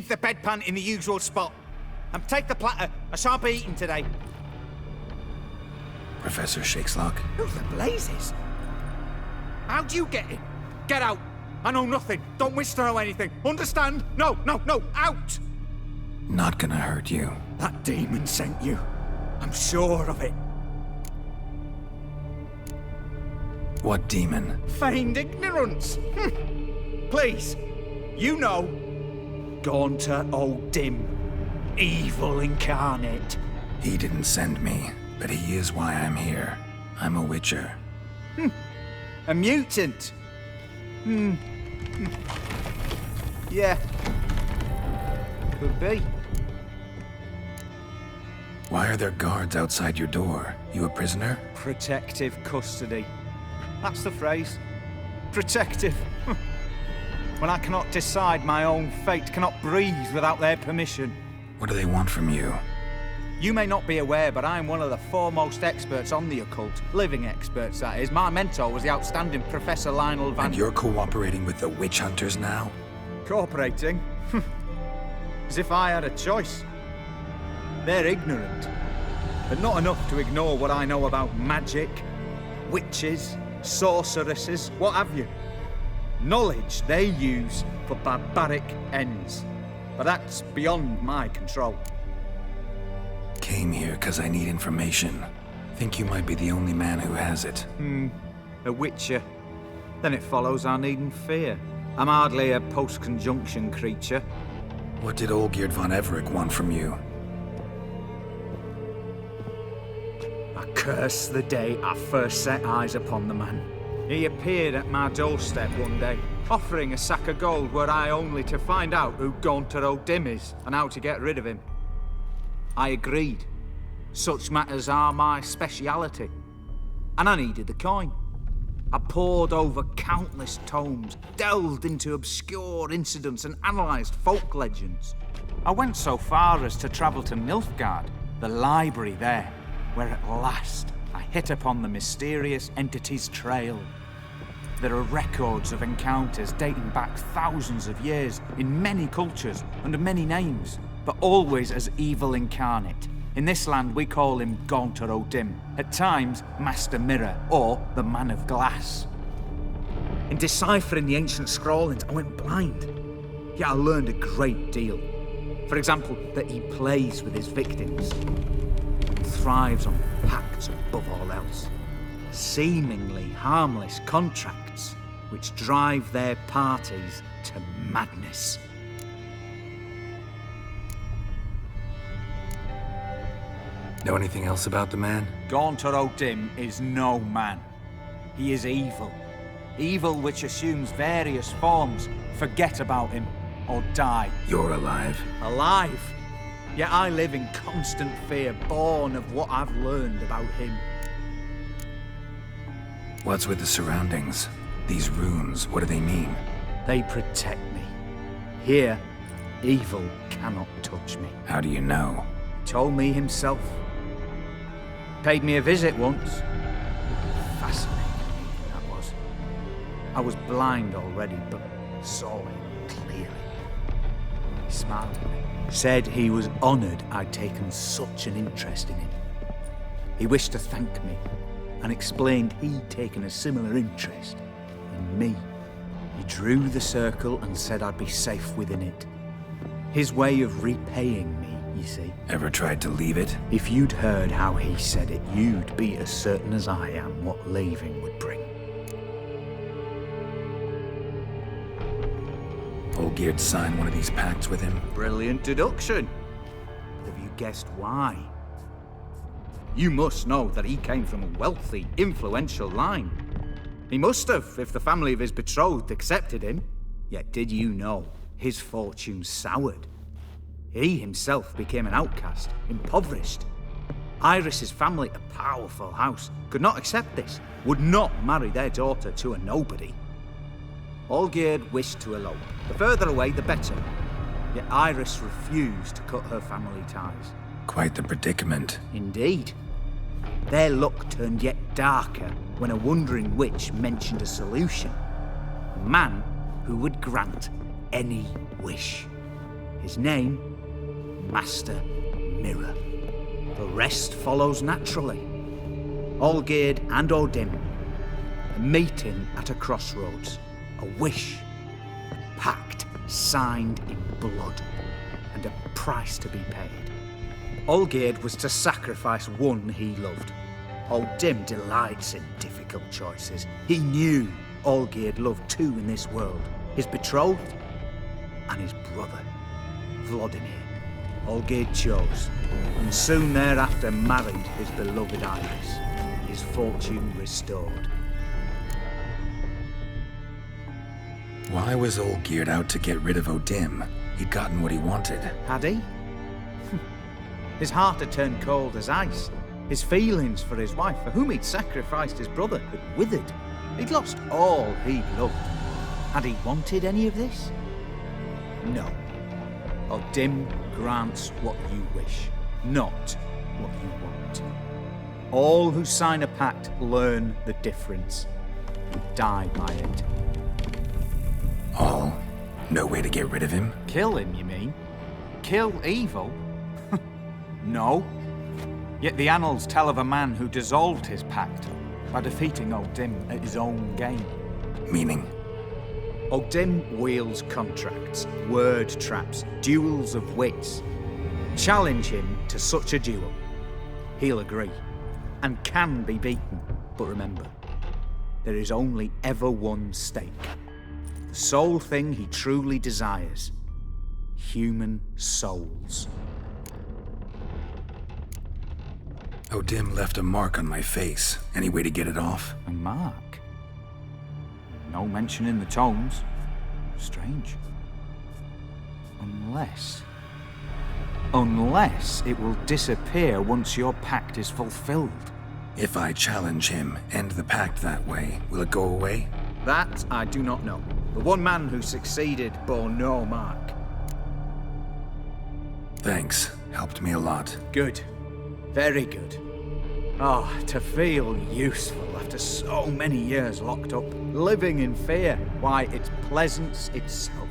leave the bedpan in the usual spot. And take the platter. I shan't be eating today. Professor Shakeslock? Who the blazes? How'd you get in? Get out. I know nothing. Don't wish to know anything. Understand? No, out! Not gonna hurt you. That demon sent you. I'm sure of it. What demon? Feigned ignorance. Please, you know. Gaunter O'Dim. Evil incarnate. He didn't send me, but he is why I'm here. I'm a witcher. A mutant. Yeah. Could be. Why are there guards outside your door? You a prisoner? Protective custody. That's the phrase. Protective. When I cannot decide my own fate, cannot breathe without their permission. What do they want from you? You may not be aware, but I am one of the foremost experts on the occult. Living experts, that is. My mentor was the outstanding Professor Lionel Van... And you're cooperating with the witch hunters now? Cooperating? As if I had a choice. They're ignorant, but not enough to ignore what I know about magic, witches, sorceresses, what have you. Knowledge they use for barbaric ends, but that's beyond my control. Came here because I need information. Think you might be the only man who has it. A witcher. Then it follows I needn't fear. I'm hardly a post-conjunction creature. What did Olgierd von Everec want from you? I curse the day I first set eyes upon the man. He appeared at my doorstep one day, offering a sack of gold were I only to find out who Gaunter O'Dim is and how to get rid of him. I agreed. Such matters are my speciality. And I needed the coin. I pored over countless tomes, delved into obscure incidents and analysed folk legends. I went so far as to travel to Nilfgaard, the library there, where at last I hit upon the mysterious entity's trail. There are records of encounters dating back thousands of years in many cultures under many names, but always as evil incarnate. In this land we call him Gaunter O'Dim, at times Master Mirror or the Man of Glass. In deciphering the ancient scrawlings I went blind, yet I learned a great deal. For example, that he plays with his victims, thrives on pacts above all else. Seemingly harmless contracts which drive their parties to madness. Know anything else about the man? Gaunter O'Dim is no man. He is evil. Evil which assumes various forms. Forget about him or die. You're alive. Alive? Yet I live in constant fear, born of what I've learned about him. What's with the surroundings? These runes, what do they mean? They protect me. Here, evil cannot touch me. How do you know? He told me himself. Paid me a visit once. Fascinating, that was. I was blind already, but saw him clearly. He smiled at me. Said he was honoured I'd taken such an interest in him. He wished to thank me and explained he'd taken a similar interest in me. He drew the circle and said I'd be safe within it. His way of repaying me, you see. Ever tried to leave it? If you'd heard how he said it, you'd be as certain as I am what leaving would bring. Olgierd signed one of these pacts with him? Brilliant deduction. Have you guessed why? You must know that he came from a wealthy, influential line. He must have, if the family of his betrothed accepted him. Yet did you know his fortune soured? He himself became an outcast, impoverished. Iris's family, a powerful house, could not accept this, would not marry their daughter to a nobody. Olgierd wished to elope. The further away, the better. Yet Iris refused to cut her family ties. Quite the predicament. Indeed. Their luck turned yet darker when a wandering witch mentioned a solution. A man who would grant any wish. His His name, Master Mirror. The rest follows naturally. Olgierd and Odin, a meeting at a crossroads, a wish, a pact signed in blood, and a price to be paid. Olgierd was to sacrifice one he loved. Odin delights in difficult choices. He knew Olgierd loved two in this world, his betrothed and his brother, Vladimir. Olgierd chose, and soon thereafter married his beloved Iris, his fortune restored. Why was Olgierd out to get rid of Odin? He'd gotten what he wanted. Had he? His heart had turned cold as ice. His feelings for his wife, for whom he'd sacrificed his brother, had withered. He'd lost all he'd loved. Had he wanted any of this? No. Odin grants what you wish, not what you want. All who sign a pact learn the difference and die by it. All? No way to get rid of him? Kill him, you mean? Kill evil? No. Yet the annals tell of a man who dissolved his pact by defeating Odin at his own game. Meaning? Odin wields contracts, word traps, duels of wits. Challenge him to such a duel. He'll agree, and can be beaten. But remember, there is only ever one stake. The sole thing he truly desires. Human souls. Odin left a mark on my face. Any way to get it off? A mark? No mention in the tomes. Strange. Unless it will disappear once your pact is fulfilled. If I challenge him, end the pact that way, will it go away? That I do not know. The one man who succeeded bore no mark. Thanks. Helped me a lot. Good. Very good. Oh, to feel useful after so many years locked up, living in fear. Why, it's pleasance itself.